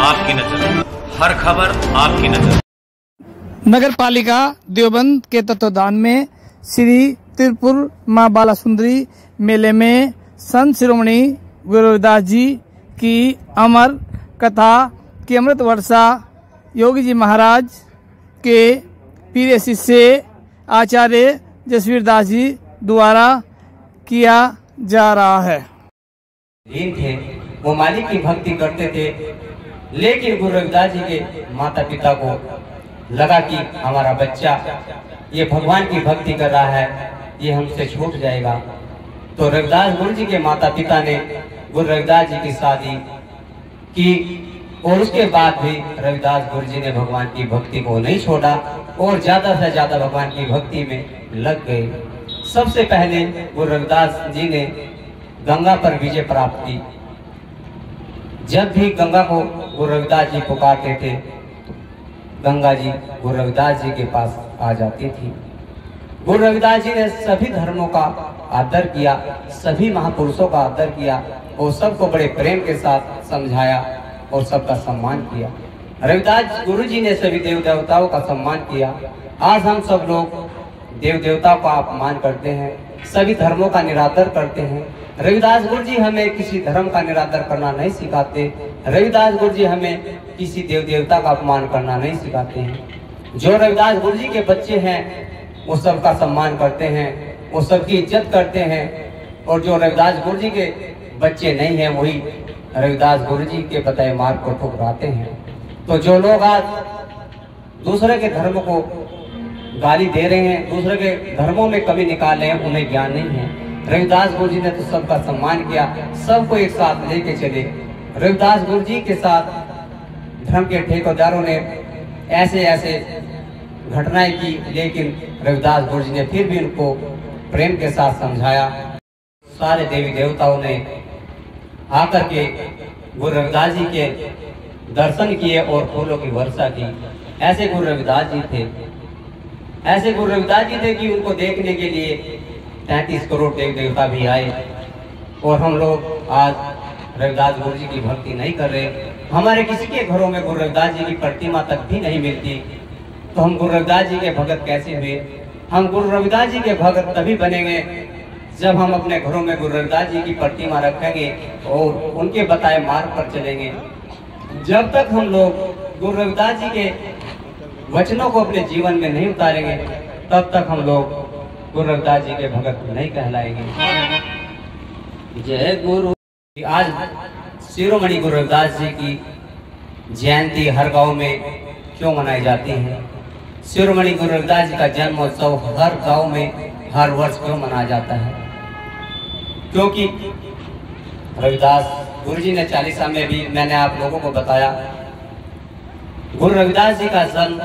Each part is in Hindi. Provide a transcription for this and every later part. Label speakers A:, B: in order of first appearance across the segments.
A: आपकी नजर, हर खबर आपकी नजर।
B: नगर पालिका देवबंद के तत्वाधान में श्री त्रिपुर माँ बाला सुंदरी मेले में संत शिरोमणि गुरु रविदास जी की अमर कथा की अमृत वर्षा योगी जी महाराज के प्रिय शिष्य आचार्य जसवीर दास जी द्वारा किया जा रहा है।
C: दीन थे, वो मालिक की भक्ति करते थे, लेकिन गुरु रविदास जी के माता पिता को लगा कि हमारा बच्चा ये भगवान की भक्ति कर रहा है, ये हमसे छूट जाएगा। तो रविदास गुरु जी के माता पिता ने गुरु रविदास जी की शादी की और उसके बाद भी रविदास गुरु जी ने भगवान की भक्ति को नहीं छोड़ा और ज्यादा से ज्यादा भगवान की भक्ति में लग गए। सबसे पहले गुरु रविदास जी ने गंगा पर विजय प्राप्त की। जब भी गंगा को गुरु रविदास जी पुकारते थे, गंगा जी गुरु रविदास जी के पास आ जाती थी। गुरु रविदास जी ने सभी धर्मों का आदर किया, सभी महापुरुषों का आदर किया और सबको बड़े प्रेम के साथ समझाया और सबका सम्मान किया। रविदास गुरु जी ने सभी देव देवताओं का सम्मान किया। आज हम सब लोग देव देवताओं का अपमान करते हैं, सभी धर्मों का निरादर करते हैं। रविदास गुरु जी हमें किसी धर्म का निरादर करना नहीं सिखाते। रविदास गुरु जी हमें किसी देव देवता का अपमान करना नहीं सिखाते हैं। जो रविदास गुरु जी के बच्चे हैं वो सबका सम्मान करते हैं, वो सबकी इज्जत करते हैं। और जो रविदास गुरु जी के बच्चे नहीं हैं वही रविदास गुरु जी के बताए मार्ग को ठुकराते हैं। तो जो लोग आज दूसरे के धर्म को गाली दे रहे हैं, दूसरे के धर्मों में कमी निकाल रहे हैं, उन्हें ज्ञान नहीं है। रविदास गुरु जी ने तो सबका सम्मान किया, सबको एक साथ लेके चले। रविदास गुरु जी के साथ धर्म के ठेकेदारों ने ऐसे ऐसे घटनाएं की, लेकिन रविदास गुरु जी ने फिर भी उनको प्रेम के साथ समझाया। सारे देवी देवताओं ने आकर के गुरु रविदास जी के दर्शन किए और फूलों की वर्षा की। ऐसे गुरु रविदास जी थे, ऐसे गुरु रविदास जी थे कि उनको देखने के लिए 33 करोड़ देव देवता भी आए। और हम लोग आज रविदास गुरु जी की भक्ति नहीं कर रहे। हमारे किसी के घरों में गुरु रविदास जी की प्रतिमा तक भी नहीं मिलती, तो हम गुरु रविदास जी के भगत कैसे हुए? हम गुरु रविदास जी के भगत तभी बनेंगे जब हम अपने घरों में गुरु रविदास जी की प्रतिमा रखेंगे और उनके बताए मार्ग पर चलेंगे। जब तक हम लोग गुरु रविदास जी के वचनों को अपने जीवन में नहीं उतारेंगे, तब तक हम लोग गुरु रविदास जी के भगत नहीं कहलाएंगे। जय गुरु। आज शिरोमणि गुरु रविदास जी की जयंती हर गांव में क्यों मनाई जाती है? शिरोमणि गुरु रविदास जी का जन्मोत्सव हर गांव में हर वर्ष क्यों मनाया जाता है? क्योंकि रविदास गुरु जी ने चालीसा में भी मैंने आप लोगों को बताया, गुरु रविदास जी का जन्म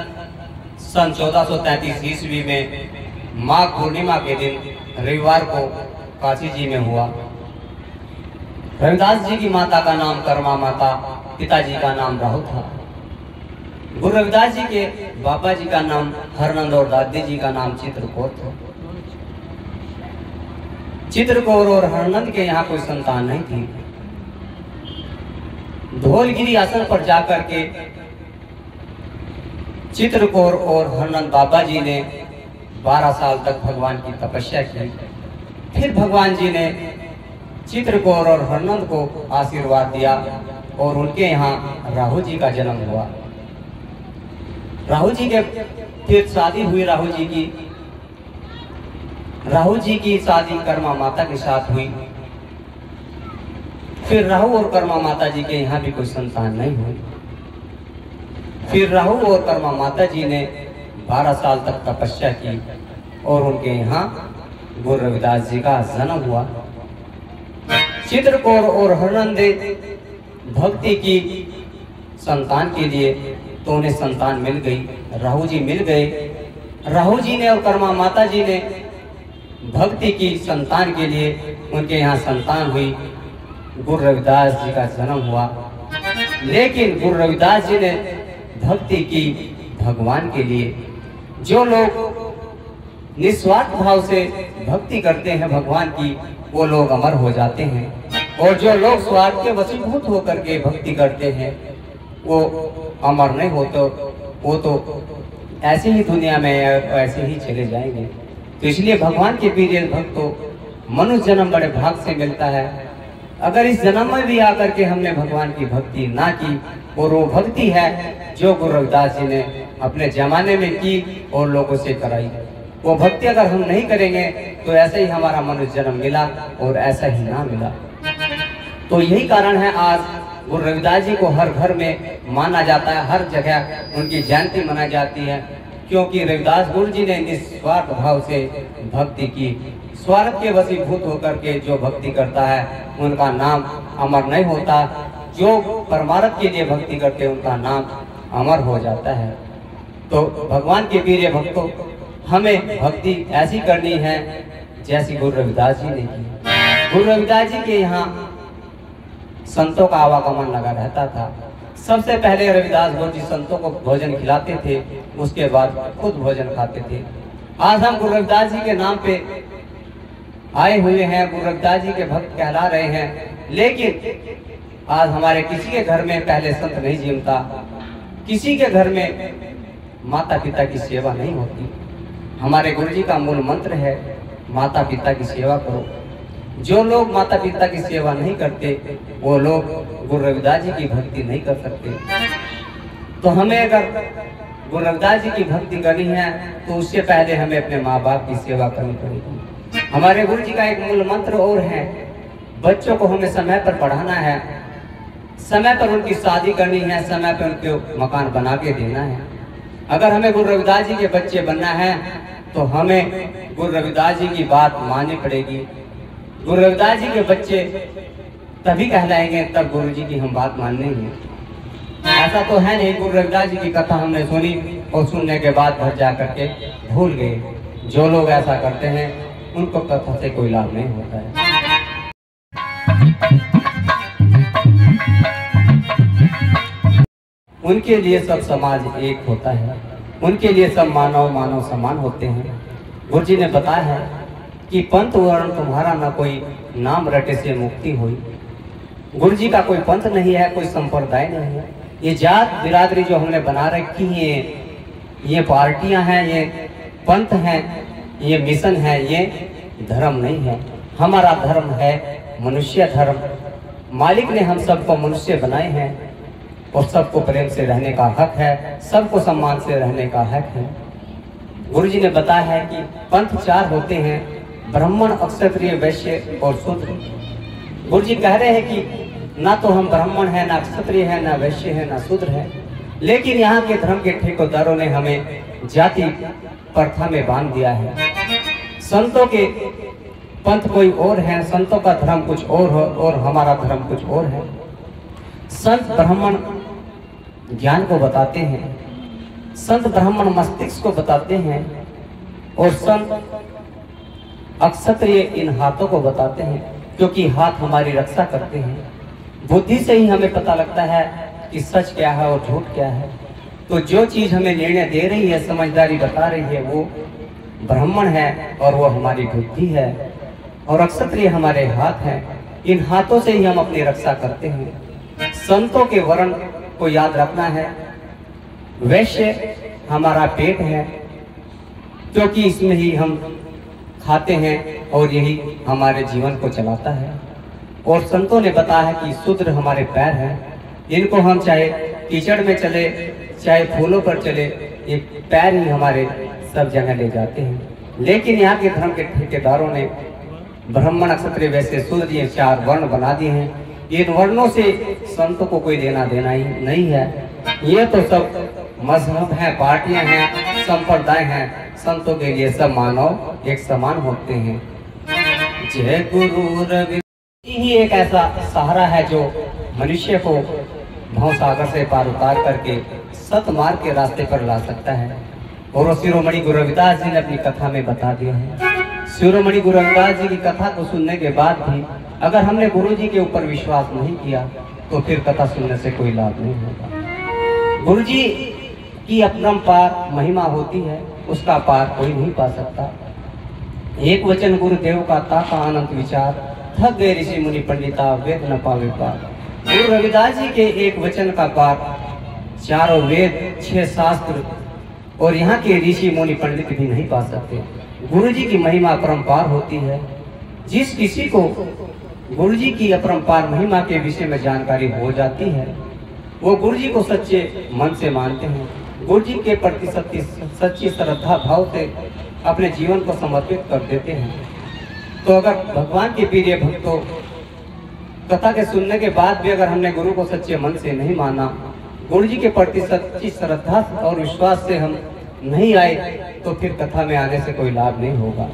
C: सन 1433 ईस्वी में माघ पूर्णिमा के दिन रविवार को काशी जी में हुआ। रविदास जी की माता का नाम कर्मा माता, पिताजी का नाम राहु था। गुरु रविदास जी के बाबा जी का नाम हरनंद और दादी जी का नाम चित्रकौर था। चित्रकौर और हरनंद के यहाँ कोई संतान नहीं थी। धौलगिरी आसन पर जाकर के चित्रकौर और हरनंद बाबा जी ने 12 साल तक भगवान की तपस्या की। फिर भगवान जी ने चित्रकौर और हरनंद को आशीर्वाद दिया और उनके यहाँ राहु जी का जन्म हुआ। राहु जी के फिर शादी हुई। राहु जी की शादी कर्मा माता के साथ हुई। फिर राहु और कर्मा माता जी के यहाँ भी कोई संतान नहीं हुई। फिर राहु और कर्मा माता जी ने 12 साल तक तपस्या की और उनके यहाँ गुरु रविदास जी का जन्म हुआ। चित्रकौर और हरनंद भक्ति की संतान के लिए तो उन्हें संतान मिल गई, राहु जी मिल गए। राहु जी ने और कर्मा माता जी ने भक्ति की संतान के लिए उनके यहाँ संतान हुई, गुरु रविदास जी का जन्म हुआ। लेकिन गुरु रविदास जी ने भक्ति की भगवान के लिए। जो लोग निस्वार्थ भाव से भक्ति करते हैं भगवान की, वो लोग अमर हो जाते हैं। और जो लोग स्वार्थ के वशीभूत होकर के भक्ति करते हैं वो अमर नहीं हो तो वो तो ऐसे ही दुनिया में ऐसे ही चले जाएंगे। तो इसलिए भगवान के प्रिय भक्त को मनुष्य जन्म बड़े भाग से मिलता है। अगर इस जन्म में भी आकर के हमने भगवान की भक्ति ना की, और वो भक्ति है जो गुरु रविदास जी ने अपने जमाने में की और लोगों से कराई, वो भक्ति अगर हम नहीं करेंगे तो ऐसे ही हमारा मनुष्य जन्म मिला और ऐसा ही ना मिला। तो यही कारण है आज गुरु रविदास जी को हर घर में माना जाता है, हर जगह उनकी जयंती मनाई जाती है, क्योंकि रविदास गुरु जी ने निस्वार्थ भाव से भक्ति की। स्वार्थ के वशीभूत होकर के जो भक्ति करता है उनका नाम अमर नहीं होता, जो परमार्थ के लिए भक्ति करते हैं उनका नाम अमर हो जाता है। तो भगवान के प्रिय भक्तों, हमें भक्ति ऐसी करनी है जैसी गुरु रविदास जी ने की। गुरु रविदास जी के यहाँ संतों का आवागमन लगा रहता था। सबसे पहले रविदास गुरु जी संतों को भोजन खिलाते थे, उसके बाद खुद भोजन खाते थे। आज हम गुरु रविदास जी के नाम पे आए हुए हैं, गुरु रविदास जी के भक्त कहला रहे हैं, लेकिन आज हमारे किसी के घर में पहले संत नहीं जन्मता, किसी के घर में माता पिता की सेवा नहीं होती। हमारे गुरु जी का मूल मंत्र है माता पिता की सेवा करो। जो लोग माता पिता की सेवा नहीं करते वो लोग गुरु रविदास जी की भक्ति नहीं कर सकते। तो हमें अगर गुरु रविदास जी की भक्ति करनी है तो उससे पहले हमें अपने माँ बाप की सेवा करनी पड़ेगी। हमारे गुरु जी का एक मूल मंत्र और है, बच्चों को हमें समय पर पढ़ाना है, समय पर उनकी शादी करनी है, समय पर उनको मकान बना के देना है। अगर हमें गुरु रविदास जी के बच्चे बनना है तो हमें गुरु रविदास जी की बात माननी पड़ेगी। गुरु रविदास जी के बच्चे तभी कहलाएंगे तब गुरु जी की हम बात मानने हैं। ऐसा तो है नहीं गुरु रविदास जी की कथा हमने सुनी और सुनने के बाद घर जा करके भूल गए। जो लोग ऐसा करते हैं उनको कथा से कोई लाभ नहीं होता है। उनके लिए सब समाज एक होता है, उनके लिए सब मानव मानव समान होते हैं। गुरु जी ने बताया है कि पंथ वर्ण तुम्हारा न कोई, नाम रटे से मुक्ति हुई। गुरु जी का कोई पंथ नहीं है, कोई संप्रदाय नहीं है। ये जात बिरादरी जो हमने बना रखी है, ये पार्टियां हैं, ये पंथ हैं, ये मिशन है, ये धर्म नहीं है। हमारा धर्म है मनुष्य धर्म। मालिक ने हम सबको मनुष्य बनाए हैं और सबको प्रेम से रहने का हक है, सबको सम्मान से रहने का हक है। गुरु जी ने बताया है कि पंथ चार होते हैं, ब्राह्मण, क्षत्रिय, वैश्य और शूद्र। गुरु जी कह रहे हैं कि ना तो हम ब्राह्मण हैं, ना क्षत्रिय हैं, ना वैश्य हैं, ना शूद्र हैं, लेकिन यहाँ के धर्म के ठेकेदारों ने हमें जाति प्रथा में बांध दिया है। संतों के पंथ कोई और है, संतों का धर्म कुछ और है और हमारा धर्म कुछ और है। संत ब्राह्मण ज्ञान को बताते हैं, संत ब्राह्मण मस्तिष्क को बताते हैं और संत अक्षत्रिय इन हाथों को बताते हैं, क्योंकि हाथ हमारी रक्षा करते हैं। बुद्धि से ही हमें पता लगता है कि सच क्या है और झूठ क्या है। तो जो चीज हमें निर्णय दे रही है, समझदारी बता रही है, वो ब्राह्मण है और वो हमारी बुद्धि है, और अक्षत्रिय हमारे हाथ हैं। इन हाथों से ही हम अपनी रक्षा करते हैं। संतों के वर्ण को याद रखना है। वैश्य हमारा पेट है, क्योंकि इसमें ही हम खाते हैं और यही हमारे जीवन को चलाता है। और संतों ने बताया है कि शूद्र हमारे पैर हैं, इनको हम चाहे कीचड़ में चले, चाहे फूलों पर चले, ये पैर ही हमारे सब जगह ले जाते हैं। लेकिन यहाँ के धर्म के ठेकेदारों ने ब्राह्मण, क्षत्रिय, वैश्य, शूद्र ये चार वर्ण बना दिए हैं। इन वर्णों से संतों को कोई लेना देना ही नहीं है। ये तो सब मजहब है, पार्टियां हैं, संप्रदाय हैं। संतों के लिए सब मानव एक समान होते हैं। जय गुरु रवि ही एक ऐसा सहारा है जो मनुष्य को भवसागर से पार उतार करके सतमार्ग के रास्ते पर ला सकता है। और शिरोमणि गुरु रविदास जी ने अपनी कथा में बता दिया है। शिरोमणि गुरु रविदास जी की कथा को सुनने के बाद भी अगर हमने गुरु जी के ऊपर विश्वास नहीं किया तो फिर कथा सुनने से कोई लाभ नहीं होगा। गुरु जी की अपरंपार महिमा होती है, उसका पार कोई नहीं पा सकता। एक वचन गुरुदेव का ताका अनंत विचार, थक गए ऋषि मुनि पंडिता, वेद न पावे पार। गुरु रविदास जी के एक वचन का पार चारों वेद, 6 शास्त्र और यहाँ के ऋषि मुनि पंडित भी नहीं पा सकते। गुरु जी की महिमा अपरंपार होती है। जिस किसी को गुरु जी की अपरंपार महिमा के विषय में जानकारी हो जाती है, वो गुरु जी को सच्चे मन से मानते हैं, गुरु जी के प्रति सच्ची श्रद्धा भाव से अपने जीवन को समर्पित कर देते हैं। तो अगर भगवान के प्रिय भक्तों, कथा के सुनने के बाद भी अगर हमने गुरु को सच्चे मन से नहीं माना, गुरु जी के प्रति सच्ची श्रद्धा और विश्वास से हम नहीं आए, तो फिर कथा में आने से कोई लाभ नहीं होगा।